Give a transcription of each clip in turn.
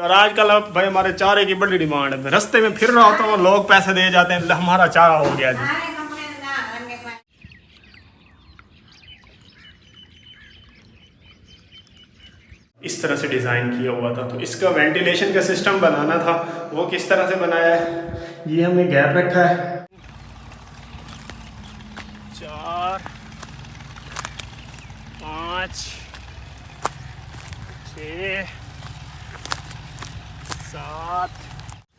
और आजकल अब भाई हमारे चारे की बड़ी डिमांड है। रास्ते में फिर रहा होता हूँ, लोग पैसे दे जाते हैं, हमारा चारा हो गया जी। इस तरह से डिज़ाइन किया हुआ था, तो इसका वेंटिलेशन का सिस्टम बनाना था। वो किस तरह से बनाया है, ये हमने गैप रखा है 4 5 6 7।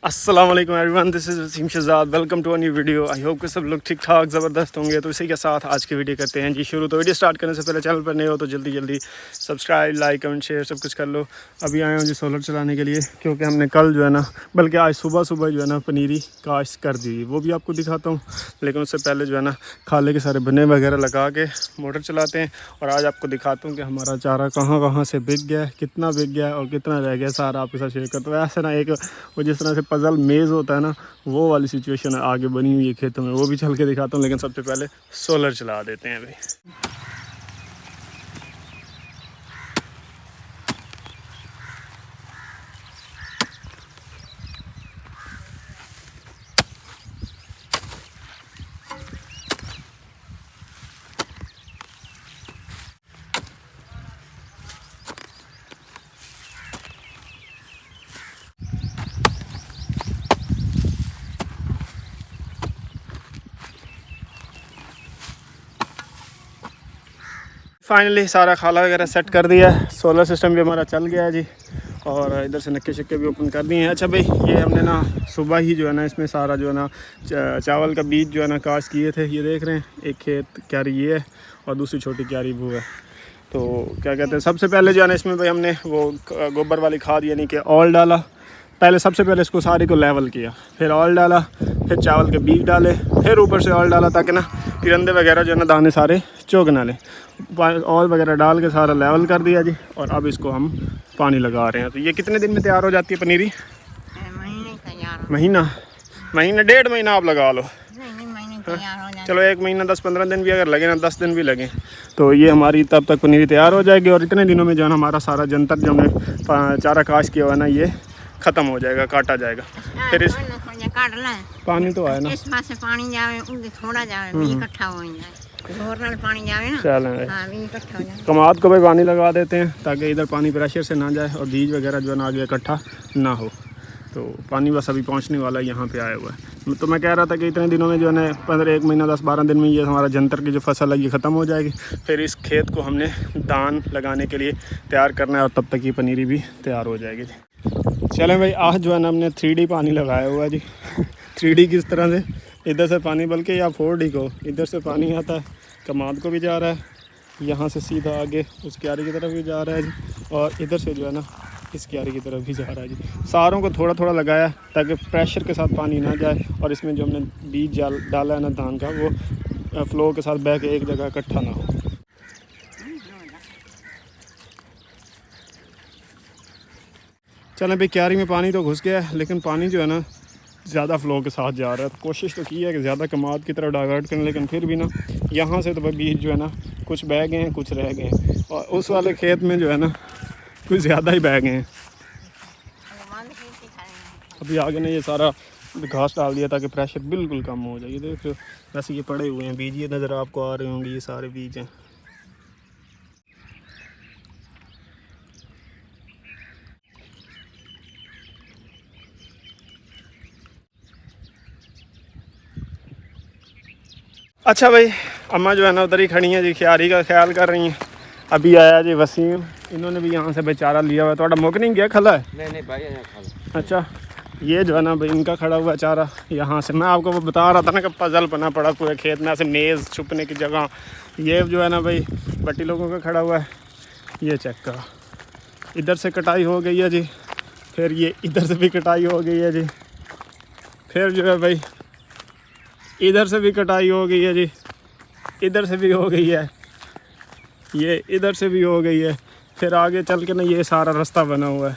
अस्सलाम वालेकुम everyone, this is Wasim Shahzad, welcome to a new video. I hope कि सब लोग ठीक ठाक ज़बरदस्त होंगे। तो इसी के साथ आज की वीडियो करते हैं जी शुरू। तो वीडियो स्टार्ट करने से पहले चैनल पर नए हो तो जल्दी सब्सक्राइब, लाइक, कमेंट, शेयर सब कुछ कर लो। अभी आए हूँ जी सोलर चलाने के लिए, क्योंकि हमने कल जो है ना, बल्कि आज सुबह जो है ना पनीरी काश्त कर दी, वो भी आपको दिखाता हूँ। लेकिन उससे पहले जो है ना खाले के सारे बने वगैरह लगा के मोटर चलाते हैं, और आज आपको दिखाता हूँ कि हमारा चारा कहाँ से बिक गया है, कितना बिक गया है और कितना रह गया, सारा आपके साथ शेयर करता हूँ। ऐसे ना एक वो जिस तरह से पजल मेज़ होता है ना, वो वाली सिचुएशन आगे बनी हुई है खेतों में, वो भी चल के दिखाता हूँ। लेकिन सबसे पहले सोलर चला देते हैं अभी। फाइनली सारा खाला वगैरह सेट कर दिया है, सोलर सिस्टम भी हमारा चल गया है जी, और इधर से नक्के शक्के भी ओपन कर दिए हैं। अच्छा भाई, ये हमने ना सुबह ही जो है ना इसमें सारा जो है ना चावल का बीज जो है ना काश्त किए थे। ये देख रहे हैं, एक खेत क्यारी ये है और दूसरी छोटी क्यारी वो है। तो क्या कहते हैं, सबसे पहले जो है ना इसमें भाई हमने वो गोबर वाली खाद यानी कि ऑयल डाला। पहले सबसे पहले इसको सारे को लेवल किया, फिर ऑयल डाला, फिर चावल के बीज डाले, फिर ऊपर से ऑयल डाला ताकि ना तिरंदे वगैरह जो है ना दाने सारे चौग ना लें। ऑयल वगैरह डाल के सारा लेवल कर दिया जी, और अब इसको हम पानी लगा रहे हैं। तो ये कितने दिन में तैयार हो जाती है पनीरी? महीना 1.5 महीना आप लगा लो। चलो 1 महीना 10-15 दिन भी अगर लगे ना, 10 दिन भी लगे, तो ये हमारी तब तक पनीरी तैयार हो जाएगी। और इतने दिनों में जो है ना हमारा सारा जंतर जो हमने चारा काश किया हुआ है ना, ये ख़त्म हो जाएगा, काटा जाएगा। फिर इस पानी तो आए ना, इस पास से पानी जावे, थोड़ा जावे, भी इकट्ठा हो जाए, पानी जावे ना। चलें, हाँ, भी इकट्ठा हो जाए। कमाद को भी पानी लगा देते हैं ताकि इधर पानी प्रेशर से ना जाए और बीज वगैरह जो है ना आगे इकट्ठा ना हो। तो पानी बस अभी पहुंचने वाला है, यहाँ पे आया हुआ है। तो मैं कह रहा था कि इतने दिनों में जो है ना 1 महीना 10-12 दिन में ये हमारा जंतर की जो फसल है ये ख़त्म हो जाएगी। फिर इस खेत को हमने धान लगाने के लिए तैयार करना है, और तब तक ये पनीरी भी तैयार हो जाएगी जी। चलें भाई, आज जो है ना हमने 3D पानी लगाया हुआ है जी। 3D किस तरह से, इधर से पानी, बल्कि या 4D को, इधर से पानी आता है, कमाद को भी जा रहा है, यहाँ से सीधा आगे उस क्यारी की तरफ भी जा रहा है जी, और इधर से जो है ना इस क्यारी की तरफ भी जा रहा है जी। सारों को थोड़ा थोड़ा लगाया ताकि प्रेशर के साथ पानी ना जाए, और इसमें जो हमने बीज डाला है ना धान का, वो फ्लो के साथ बह के एक जगह इकट्ठा ना हो। चलें भाई, क्यारी में पानी तो घुस गया है, लेकिन पानी जो है ना ज़्यादा फ़्लो के साथ जा रहा है। तो कोशिश तो की है कि ज़्यादा कमाद की तरफ डाइवर्ट करें, लेकिन फिर भी ना यहाँ से तो भाई बीज जो है ना कुछ बह गए हैं, कुछ रह गए हैं, और उस वाले खेत में जो है ना कुछ ज़्यादा ही बह गए हैं। अभी आगे ने ये सारा घास डाल दिया ताकि प्रेशर बिल्कुल कम हो जाए। ये देख लो, वैसे ये पड़े हुए हैं बीज, ये नज़र आपको आ रहे होंगे, ये सारे बीज हैं। अच्छा भाई, अम्मा जो है ना उधर ही खड़ी हैं जी, क्यारी का ख्याल कर रही हैं। अभी आया जी वसीम, इन्होंने भी यहाँ से बेचारा लिया हुआ है। थोड़ा मुक नहीं गया खला है? नहीं भाई, खला। अच्छा, ये जो है ना भाई इनका खड़ा हुआ चारा यहाँ से, मैं आपको वो बता रहा था ना कि पजल बना पड़ा पूरे खेत में, ऐसे मेज़ छुपने की जगह। ये जो है ना भाई बट्टी लोगों का खड़ा हुआ है, ये चेक करो। इधर से कटाई हो गई है जी, फिर ये इधर से भी कटाई हो गई है जी, फिर जो है भाई इधर से भी कटाई हो गई है जी, इधर से भी हो गई है, ये इधर से भी हो गई है। फिर आगे चल के ना ये सारा रास्ता बना हुआ है,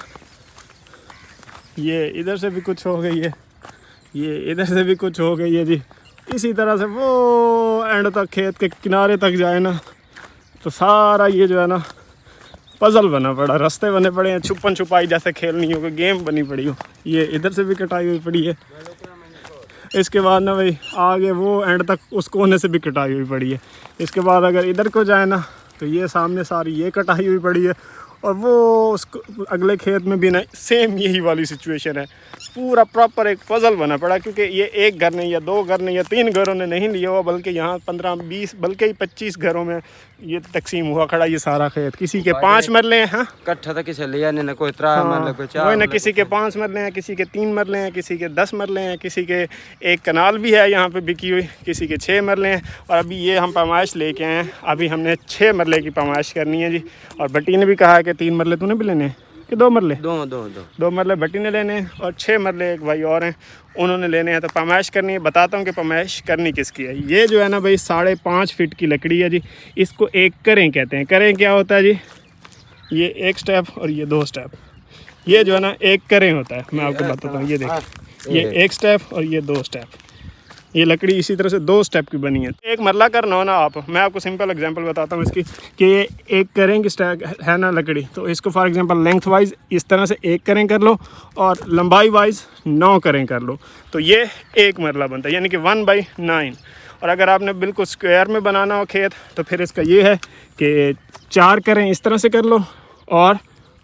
ये इधर से भी कुछ हो गई है, ये इधर से भी कुछ हो गई है जी। इसी तरह से वो एंड तक खेत के किनारे तक जाए ना, तो सारा ये जो है ना पजल बना पड़ा, रास्ते बने पड़े हैं, छुपन छुपाई जैसे खेलनी हो, गेम बनी पड़ी हो। ये इधर से भी कटाई हुई पड़ी है, इसके बाद ना भाई आगे वो एंड तक उस कोने से भी कटाई हुई पड़ी है। इसके बाद अगर इधर को जाए ना तो ये सामने सारी ये कटाई हुई पड़ी है, और वो उसको अगले खेत में भी ना सेम यही वाली सिचुएशन है। पूरा प्रॉपर एक पजल बना पड़ा, क्योंकि ये एक घर नहीं या दो घर नहीं या तीन घरों ने नहीं लिया हुआ, बल्कि यहाँ 15-20 बल्कि 25 घरों में ये तकसीम हुआ खड़ा ये सारा खेत। किसी के 5 मरले हैं, हाँ कट्ठा था किसी लिया नहीं, कोई 3 मरले, कोई 4 ना, किसी के 5 मरले हैं, किसी के 3 मरले हैं, किसी के 10 मरले हैं, किसी के एक कनाल भी है यहाँ पे बिकी हुई, किसी के 6 मरले हैं। और अभी ये हम पैमाइश लेके आए हैं, अभी हमने 6 मरले की पैमाइश करनी है जी। और भट्टी ने भी कहा है कि 3 मरले तूने भी लेने हैं कि 2 मरले? दो मरले भट्टी ने लेने हैं, और 6 मरले एक भाई और हैं उन्होंने लेने हैं। तो पैमाइश करनी है, बताता हूँ कि पैमाइश करनी किसकी है। ये जो है ना भाई 5.5 फीट की लकड़ी है जी, इसको एक करें कहते हैं। करें क्या होता है जी? ये एक स्टेप और ये 2 स्टेप, ये जो है ना एक करें होता है। मैं आपको बताता हूँ, ये देखें, ये एक स्टेप और ये 2 स्टेप। ये लकड़ी इसी तरह से 2 स्टेप की बनी है। एक मरला करना हो ना आप, मैं आपको सिंपल एग्जांपल बताता हूँ इसकी, कि ये एक करें की स्टैक है ना लकड़ी, तो इसको फॉर एग्जांपल लेंथ वाइज इस तरह से एक करें कर लो और लंबाई वाइज 9 करें कर लो, तो ये एक मरला बनता है, यानी कि 1/9। और अगर आपने बिल्कुल स्क्वायर में बनाना हो खेत, तो फिर इसका ये है कि 4 करें इस तरह से कर लो और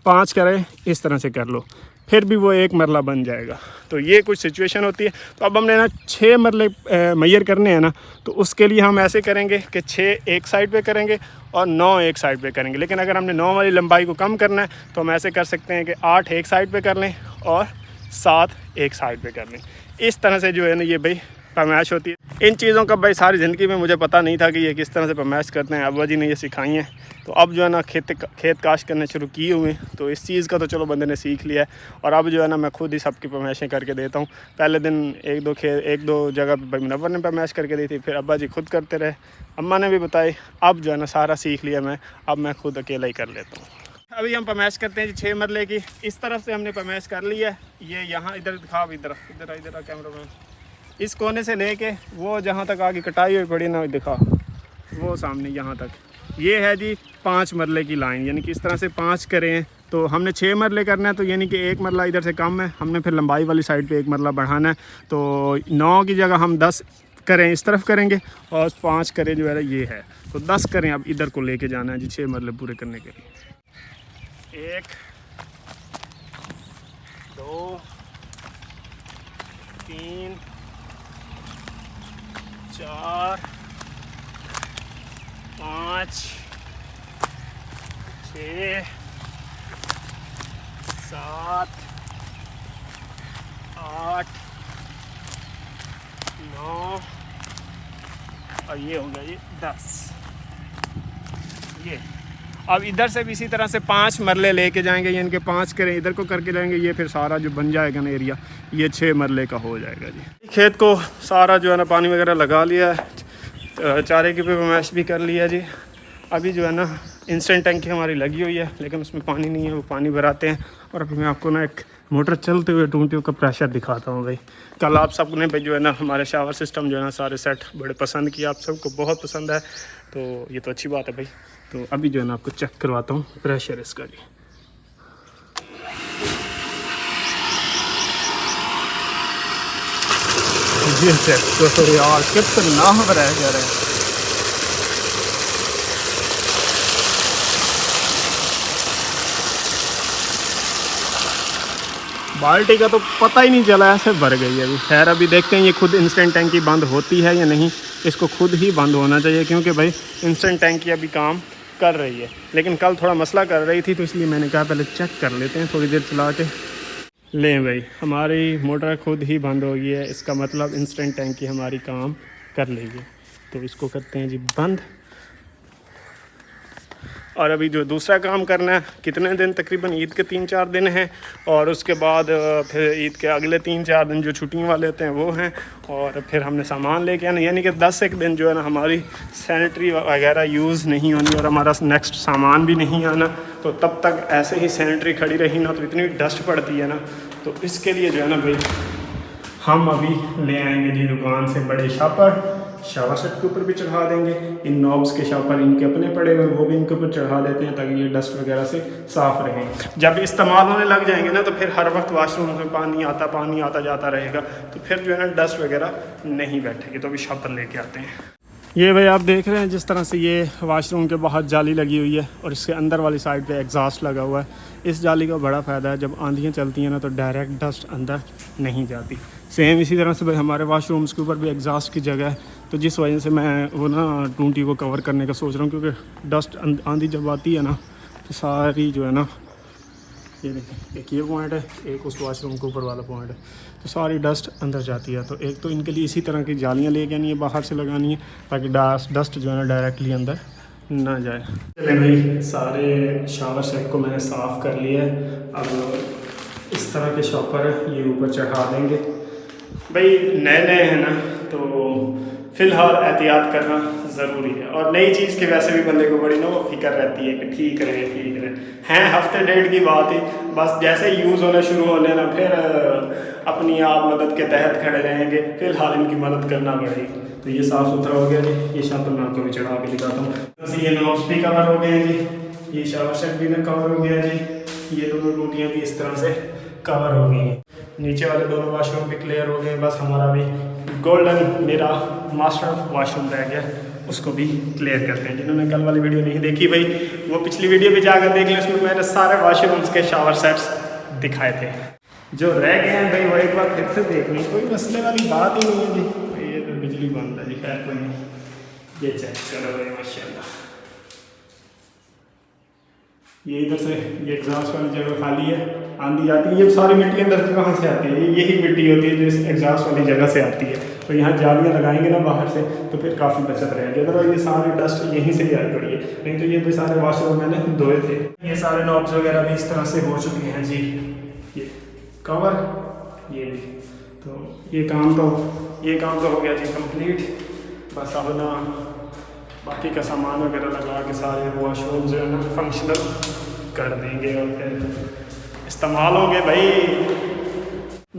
5 करें इस तरह से कर लो, फिर भी वो एक मरला बन जाएगा। तो ये कुछ सिचुएशन होती है। तो अब हमने ना 6 मरले मैयर करने हैं ना, तो उसके लिए हम ऐसे करेंगे कि 6 एक साइड पे करेंगे और 9 एक साइड पे करेंगे। लेकिन अगर हमने 9 वाली लंबाई को कम करना है तो हम ऐसे कर सकते हैं कि 8 एक साइड पे कर लें और 7 एक साइड पे कर लें। इस तरह से जो है ना ये भाई पैमाइश होती है। इन चीज़ों का भाई सारी ज़िंदगी में मुझे पता नहीं था कि ये किस तरह से पैमाइश करते हैं, अब्बा जी ने ये सिखाई हैं। तो अब जो है ना खेत काश करने शुरू किए हुए हैं, तो इस चीज़ का तो चलो बंदे ने सीख लिया है। और अब जो है ना मैं खुद ही सबकी पैमाइशें करके देता हूँ। पहले दिन एक दो जगह पर मुनव्वर ने पैमाइश करके दी थी, फिर अब्बा जी खुद करते रहे, अम्मा ने भी बताई। अब जो है ना सारा सीख लिया मैं, अब मैं खुद अकेला ही कर लेता हूँ। अभी हम पैमाइश करते हैं जी 6 मरले की। इस तरफ से हमने पैमाइश कर ली है। ये यहाँ इधर दिखाओ, इधर कैमरा मैन, इस कोने से लेके वो जहाँ तक आगे कटाई हुई पड़ी ना, दिखा वो सामने यहाँ तक, ये है जी 5 मरले की लाइन। यानी कि इस तरह से 5 करें तो हमने 6 मरले करना है, तो यानी कि 1 मरला इधर से कम है, हमने फिर लंबाई वाली साइड पे 1 मरला बढ़ाना है। तो 9 की जगह हम 10 करें इस तरफ करेंगे और 5 करें जो है ये है, तो 10 करें अब इधर को लेके जाना है जी 6 मरले पूरे करने के लिए। 1 2 3 4 5 6 7 8 9 और ये हो गया जी 10। ये अब इधर से भी इसी तरह से 5 मरले लेके जाएंगे, यानी कि 5 करें इधर को करके जाएंगे, ये फिर सारा जो बन जाएगा ना एरिया, ये 6 मरले का हो जाएगा जी। खेत को सारा जो है ना पानी वगैरह लगा लिया है, चारे की पैमाइश भी कर लिया जी। अभी जो है ना इंस्टेंट टैंकी हमारी लगी हुई है, लेकिन उसमें पानी नहीं है, वो पानी भराते हैं। और अभी मैं आपको ना एक मोटर चलते हुए टूंटियों का प्रेशर दिखाता हूँ भाई। कल आप सबने भाई जो है ना हमारे शावर सिस्टम जो है ना सारे सेट बड़े पसंद किया, आप सबको बहुत पसंद है, तो ये तो अच्छी बात है भाई। तो अभी जो है ना आपको चेक करवाता हूँ प्रेशर इसका जी। जी चेक तो यार कितना रह जा रहे हैं। बाल्टी का तो पता ही नहीं चला, ऐसे भर गई है अभी। खैर अभी देखते हैं ये खुद इंस्टेंट टैंकी बंद होती है या नहीं। इसको खुद ही बंद होना चाहिए, क्योंकि भाई इंस्टेंट टैंकी अभी काम कर रही है, लेकिन कल थोड़ा मसला कर रही थी, तो इसलिए मैंने कहा पहले चेक कर लेते हैं, थोड़ी देर चला के। लें भाई हमारी मोटर खुद ही बंद हो गई है, इसका मतलब इंस्टेंट टैंकी हमारी काम कर लेगी। तो इसको करते हैं जी बंद। और अभी जो दूसरा काम करना है, कितने दिन, तकरीबन ईद के 3-4 दिन हैं, और उसके बाद फिर ईद के अगले 3-4 दिन जो छुट्टियों वाले होते हैं वो हैं, और फिर हमने सामान लेके आना, यानी कि 10 एक दिन जो है ना हमारी सैनिटरी वगैरह यूज़ नहीं होनी और हमारा नेक्स्ट सामान भी नहीं आना। तो तब तक ऐसे ही सैनिटरी खड़ी रही ना, तो इतनी डस्ट पड़ती है ना, तो इसके लिए जो है ना भाई हम अभी ले आएंगे जी दुकान से बड़े शापर, शावर सेट के ऊपर भी चढ़ा देंगे। इन नॉब्स के शावर इनके अपने पड़े हुए वो भी इनके ऊपर चढ़ा देते हैं ताकि ये डस्ट वगैरह से साफ़ रहे। जब इस्तेमाल होने लग जाएंगे ना तो फिर हर वक्त वाशरूम में पानी आता जाता रहेगा, तो फिर जो है ना डस्ट वगैरह नहीं बैठेगी। तो अभी शावर लेके आते हैं। ये भाई आप देख रहे हैं जिस तरह से ये वाशरूम के बाहर जाली लगी हुई है और इसके अंदर वाली साइड पे एग्जॉस्ट लगा हुआ है। इस जाली का बड़ा फ़ायदा है, जब आंधियाँ चलती हैं ना तो डायरेक्ट डस्ट अंदर नहीं जाती। सेम इसी तरह से भाई हमारे वाशरूम्स के ऊपर भी एग्जॉस्ट की जगह है, तो जिस वजह से मैं वो ना टूंटी को कवर करने का सोच रहा हूँ, क्योंकि डस्ट आंधी जब आती है ना तो सारी जो है ना, ये देखिए एक ये पॉइंट है, एक उस वाशरूम के ऊपर वाला पॉइंट है, तो सारी डस्ट अंदर जाती है। तो एक तो इनके लिए इसी तरह की जालियाँ लेके आनी है, बाहर से लगानी है, ताकि डस्ट जो है ना डायरेक्टली अंदर ना जाए। चले भाई सारे शावर सेट को मैंने साफ़ कर लिया है। अब इस तरह के शॉपर ये ऊपर चढ़ा देंगे। भाई नए हैं ना, तो फ़िलहाल एहतियात करना ज़रूरी है। और नई चीज़ के वैसे भी बंदे को बड़ी ना वो फिक्र रहती है कि ठीक रहे हैं। हफ्ते डेढ़ की बात है, बस जैसे यूज़ होना शुरू होने ना फिर अपनी आप मदद के तहत खड़े रहेंगे। फ़िलहाल इनकी मदद करना पड़ेगी। तो ये साफ़ सुथरा हो गया जी। ये शावर मैं आपको भी चढ़ा के दिखाता हूँ। बस ये नॉब्स भी कवर हो गए हैं जी, ये शावर सेट भी में कवर हो गया जी, ये दोनों टूटियाँ भी इस तरह से कवर हो गई हैं। नीचे वाले दोनों वाशरूम भी क्लियर हो गए। बस हमारा भी गोल्डन मेरा मास्टर वाशरूम रह गया, उसको भी क्लियर करते हैं। जिन्होंने कल वाली वीडियो नहीं देखी भाई, वो पिछली वीडियो भी जाकर देख लें, उसमें मैंने सारे वाशरूम्स के शावर सेट्स दिखाए थे। जो रह गए हैं भाई वो एक बार फिर से देख लें, कोई मसले वाली बात ही नहीं है जी। ये तो बिजली बंद है जी, खैर कोई नहीं। ये चेक करो भाई माशाल्लाह, ये इधर से ये एग्जॉस्ट वाली जगह खाली है, आंधी आती है। ये सारी मिट्टी अंदर से कहाँ से आती है? यही मिट्टी होती है जो इस एग्जॉस्ट वाली जगह से आती है। तो यहाँ जालियाँ लगाएंगे ना बाहर से तो फिर काफ़ी बचत रहेगी। अदरवाइज ये सारी डस्ट यहीं से ही आई पड़ी है, नहीं तो ये भी सारे वाशरूम मैंने धोए थे। ये सारे नॉब्स वगैरह भी इस तरह से हो चुके हैं जी। ये कवर ये भी, तो ये काम तो हो गया जी कंप्लीट। बस अब ना बाकी का सामान वगैरह लगा के सारे वॉशरूम जो है ना फंक्शनल कर देंगे और फिर इस्तेमाल होंगे। भाई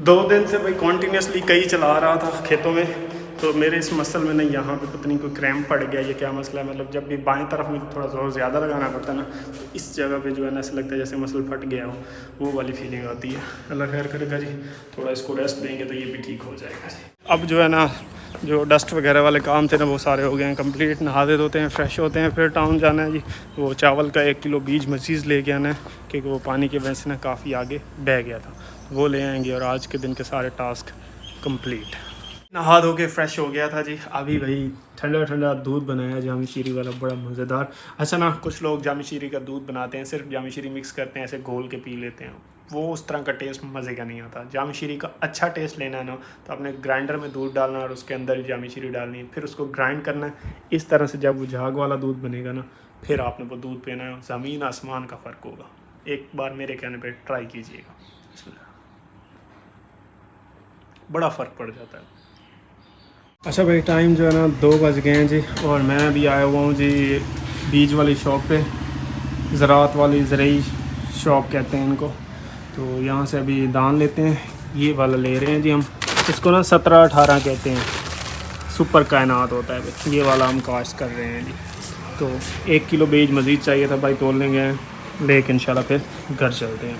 2 दिन से भाई कॉन्टीन्यूसली कई चला रहा था खेतों में, तो मेरे इस मसल में ना यहाँ पे पता नहीं कोई क्रैम्प पड़ गया, ये क्या मसला है। मतलब जब भी बाएं तरफ में थोड़ा ज़ोर ज़्यादा लगाना पड़ता है ना, तो इस जगह पे जो है ना ऐसा लगता है जैसे मसल फट गया हो, वो वाली फीलिंग आती है। अल्लाह खैर करेगा जी, थोड़ा इसको रेस्ट देंगे तो ये भी ठीक हो जाएगा जी। अब जो है ना जो डस्ट वगैरह वाले काम थे ना वो सारे हो गए हैं कंप्लीट। नहाते धोते हैं, फ्रेश होते हैं, फिर टाउन जाना है जी। वो चावल का 1 किलो बीज मज़ीद लेके आना है, क्योंकि वो पानी की वजह से ना काफ़ी आगे बह गया था, वो ले आएंगे। और आज के दिन के सारे टास्क कंप्लीट। नहा धो के फ्रेश हो गया था जी। अभी भाई ठंडा दूध बनाया जामी शीरी वाला, बड़ा मज़ेदार। अच्छा ना, कुछ लोग जामी शीरी का दूध बनाते हैं, सिर्फ जामी शीरी मिक्स करते हैं, ऐसे घोल के पी लेते हैं, वो उस तरह का टेस्ट मज़े का नहीं आता। जामी शीरी का अच्छा टेस्ट लेना है ना, तो आपने ग्राइंडर में दूध डालना और उसके अंदर ही जामी शीरी डालनी है, फिर उसको ग्राइंड करना है। इस तरह से जब वो झाग वाला दूध बनेगा ना, फिर आपने वो दूध पीना है। ज़मीन आसमान का फ़र्क होगा। एक बार मेरे कहने पर ट्राई कीजिएगा, बड़ा फ़र्क पड़ जाता है। अच्छा भाई टाइम जो है ना 2 बज गए हैं जी, और मैं अभी आया हुआ हूँ जी बीज वाली शॉप पे, ज़राअत वाली ज़रई शॉप कहते हैं इनको। तो यहाँ से अभी दान लेते हैं, ये वाला ले रहे हैं जी हम। इसको ना 17-18 कहते हैं, सुपर कायनात होता है भाई। ये वाला हम काश्त कर रहे हैं जी। तो 1 किलो बीज मज़ीद चाहिए था भाई, तोलने गए लेके इंशाल्लाह फिर घर चलते हैं।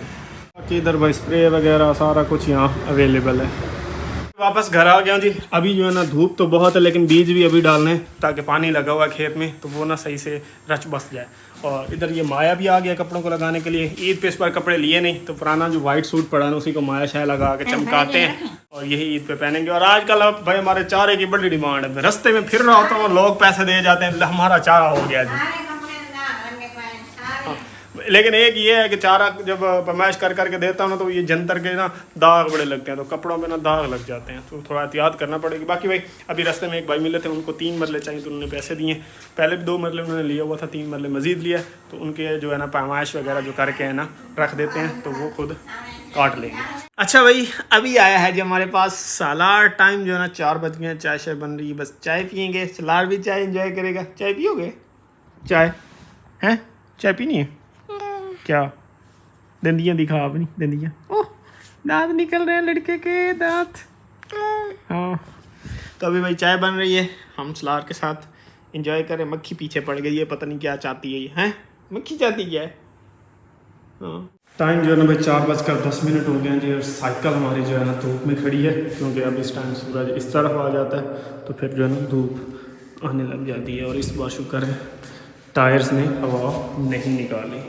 बाकी इधर भाई स्प्रे वगैरह सारा कुछ यहाँ अवेलेबल है। वापस घर आ गया जी। अभी जो है ना धूप तो बहुत है, लेकिन बीज भी अभी डालने हैं ताकि पानी लगा हुआ है खेत में, तो वो ना सही से रच बस जाए। और इधर ये माया भी आ गया कपड़ों को लगाने के लिए। ईद पे इस बार कपड़े लिए नहीं, तो पुराना जो वाइट सूट पड़ा ना उसी को माया शाया लगा के चमकाते हैं, और यही ईद पे पहनेंगे। और आजकल अब भाई हमारे चारे की बड़ी डिमांड है। रास्ते में फिर रहा होता हूँ, लोग पैसे दे जाते हैं, हमारा चारा हो गया जी। लेकिन एक ये है कि चारा जब पैमाइश कर करके देता हूँ ना, तो ये जंतर के ना दाग बड़े लगते हैं, तो कपड़ों में ना दाग लग जाते हैं, तो थोड़ा एहतियात करना पड़ेगी। बाकी भाई अभी रास्ते में एक भाई मिले थे, उनको 3 मरले चाहिए, तो उन्होंने पैसे दिए। पहले भी 2 मरले उन्होंने लिया हुआ था, 3 मरले मज़ीद लिया, तो उनके जो है ना पैमाइश वगैरह जो करके है ना रख देते हैं, तो वो खुद काट लेंगे। अच्छा भाई अभी आया है जी हमारे पास सलाद टाइम। जो है ना 4 बज गए, चाय शाय बन रही है, बस चाय पियेंगे। सलाद भी चाय इंजॉय करेगा। चाय पियोगे? चाय हैं? चाय पीनी है क्या? दंदियाँ दिखा अपनी दंदियाँ। ओह दांत निकल रहे हैं लड़के के दांत। हाँ तो अभी भाई चाय बन रही है, हम सलाद के साथ इंजॉय करें। मक्खी पीछे पड़ गई है, पता नहीं क्या चाहती है ये, हैं मक्खी चाहती क्या है। हाँ टाइम जो है ना भाई 4:10 हो गए हैं जी, और साइकिल हमारी जो है ना धूप में खड़ी है, क्योंकि अब इस टाइम सूरज इस तरफ आ जाता है तो फिर जो है ना धूप आने लग जाती है। और इस बार शुक्र है टायर्स ने हवा नहीं निकाली,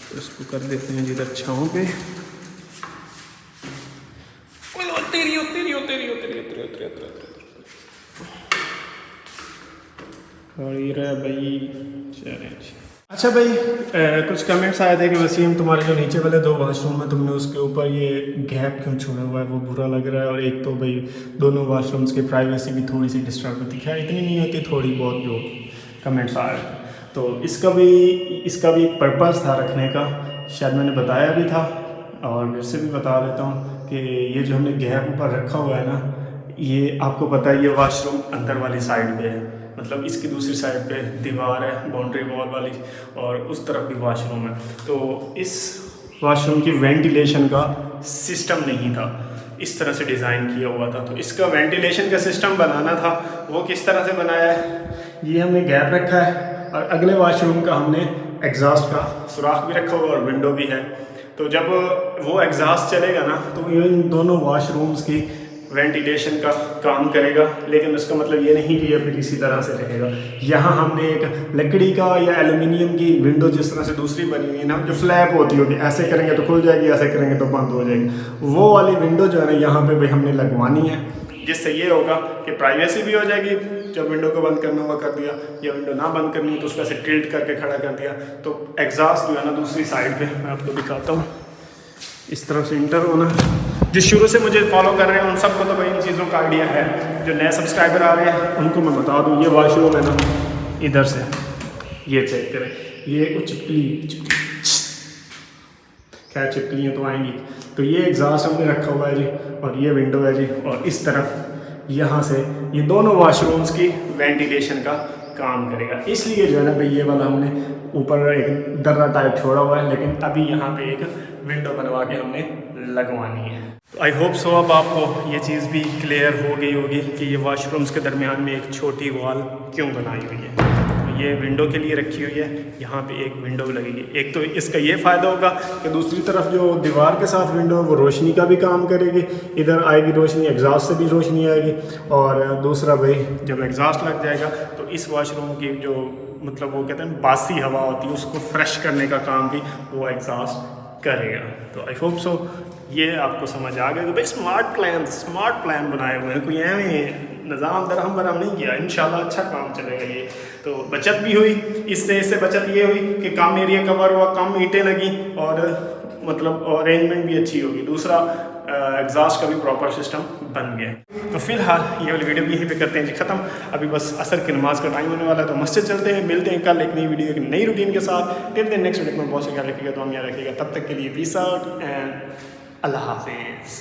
तो इसको कर देते हैं जिधर छाँव पे। खड़ी रहे भाई, चलें। अच्छा भाई कुछ कमेंट्स आए थे कि वसीम तुम्हारे जो नीचे वाले 2 वाशरूम है तुमने उसके ऊपर ये गैप क्यों छोड़ा हुआ है, वो बुरा लग रहा है। और एक तो भाई दोनों वाशरूम्स की प्राइवेसी भी थोड़ी सी डिस्टर्ब होती है, इतनी नहीं होती, थोड़ी बहुत जो कमेंट्स आ रहे थे। तो इसका भी एक पर्पज़ था रखने का, शायद मैंने बताया भी था और फिर से भी बता देता हूँ कि ये जो हमने गैप ऊपर रखा हुआ है ना, ये आपको पता है ये वाशरूम अंदर वाली साइड पे है, मतलब इसकी दूसरी साइड पे दीवार है बाउंड्री वॉल वाली, और उस तरफ भी वाशरूम है। तो इस वाशरूम की वेंटिलेशन का सिस्टम नहीं था, इस तरह से डिज़ाइन किया हुआ था। तो इसका वेंटिलेशन का सिस्टम बनाना था, वो किस तरह से बनाया है, ये हमने गैप रखा है और अगले वाशरूम का हमने एग्जॉस्ट का सुराख भी रखा हुआ और विंडो भी है। तो जब वो एग्जॉस्ट चलेगा ना तो इन दोनों वाशरूम्स की वेंटिलेशन का काम करेगा, लेकिन उसका मतलब ये नहीं कि ये फिर इसी तरह से रहेगा। यहाँ हमने एक लकड़ी का या एल्युमिनियम की विंडो जिस तरह से दूसरी बनी हुई है ना, जो फ्लैप होती होगी, ऐसे करेंगे तो खुल जाएगी, ऐसे करेंगे तो बंद हो जाएगी, वो वाली विंडो जो है ना यहाँ पे भाई हमने लगवानी है, जिससे ये होगा कि प्राइवेसी भी हो जाएगी। जब विंडो को बंद करना हुआ कर दिया, या विंडो ना बंद करनी तो उसका से टिल्ट करके खड़ा कर दिया, तो एग्जॉस्ट जो है ना दूसरी साइड पे मैं आपको दिखाता हूँ, इस तरह से इंटर होना। जो शुरू से मुझे फॉलो कर रहे हैं उन सबको तो भाई इन चीज़ों का आइडिया है, जो नए सब्सक्राइबर आ रहे हैं उनको मैं बता दूँ, ये वॉशरूम है ना इधर से, ये चेक करें, ये कुछ चिपकली खैर चिपकलियाँ तो आएंगी। तो ये एग्जॉस्ट हमने रखा हुआ है जी, और ये विंडो है जी, और इस तरफ यहाँ से ये दोनों वाशरूम्स की वेंटिलेशन का काम करेगा। इसलिए जो है ना भाई ये वाला हमने ऊपर एक दर्रा टाइप छोड़ा हुआ है, लेकिन अभी यहाँ पे एक विंडो बनवा के हमने लगवानी है। तो आई होप सो अब आपको ये चीज़ भी क्लियर हो गई होगी कि ये वाशरूम्स के दरमियान में एक छोटी वॉल क्यों बनाई हुई है। तो ये विंडो के लिए रखी हुई है, यहाँ पे एक विंडो लगेगी। एक तो इसका ये फ़ायदा होगा कि दूसरी तरफ जो दीवार के साथ विंडो है वो रोशनी का भी काम करेगी, इधर आएगी रोशनी, एग्जॉस्ट से भी रोशनी आएगी। और दूसरा भाई जब एग्जॉस्ट लग जाएगा तो इस वाशरूम की जो मतलब वो कहते हैं बासी हवा होती है उसको फ्रेश करने का काम भी वो एग्जॉस्ट करेगा। तो आई होप सो ये आपको समझ आ गया कि भाई स्मार्ट प्लान बनाए हुए हैं, कोई एवं निज़ाम दरहम बरहम नहीं किया। इंशाल्लाह अच्छा काम चलेगा ये। तो बचत भी हुई, इससे बचत ये हुई कि कम एरिया कवर हुआ, कम ईंटें लगी, और मतलब अरेंजमेंट भी अच्छी होगी। दूसरा एग्जॉस्ट का भी प्रॉपर सिस्टम बन गया। तो फिलहाल ये वाली वीडियो भी यहीं पे करते हैं जी ख़त्म। अभी बस असर की नमाज़ का टाइम होने वाला है, तो मस्जिद चलते हैं। मिलते हैं कल एक नई वीडियो एक नई रूटीन के साथ। टिल देन नेक्स्ट वीडियो में बहुत से ख्याल रखिएगा, तो हम यहाँ रखिएगा। तब तक के लिए पीस आउट एंड अल्लाह हाफिज़।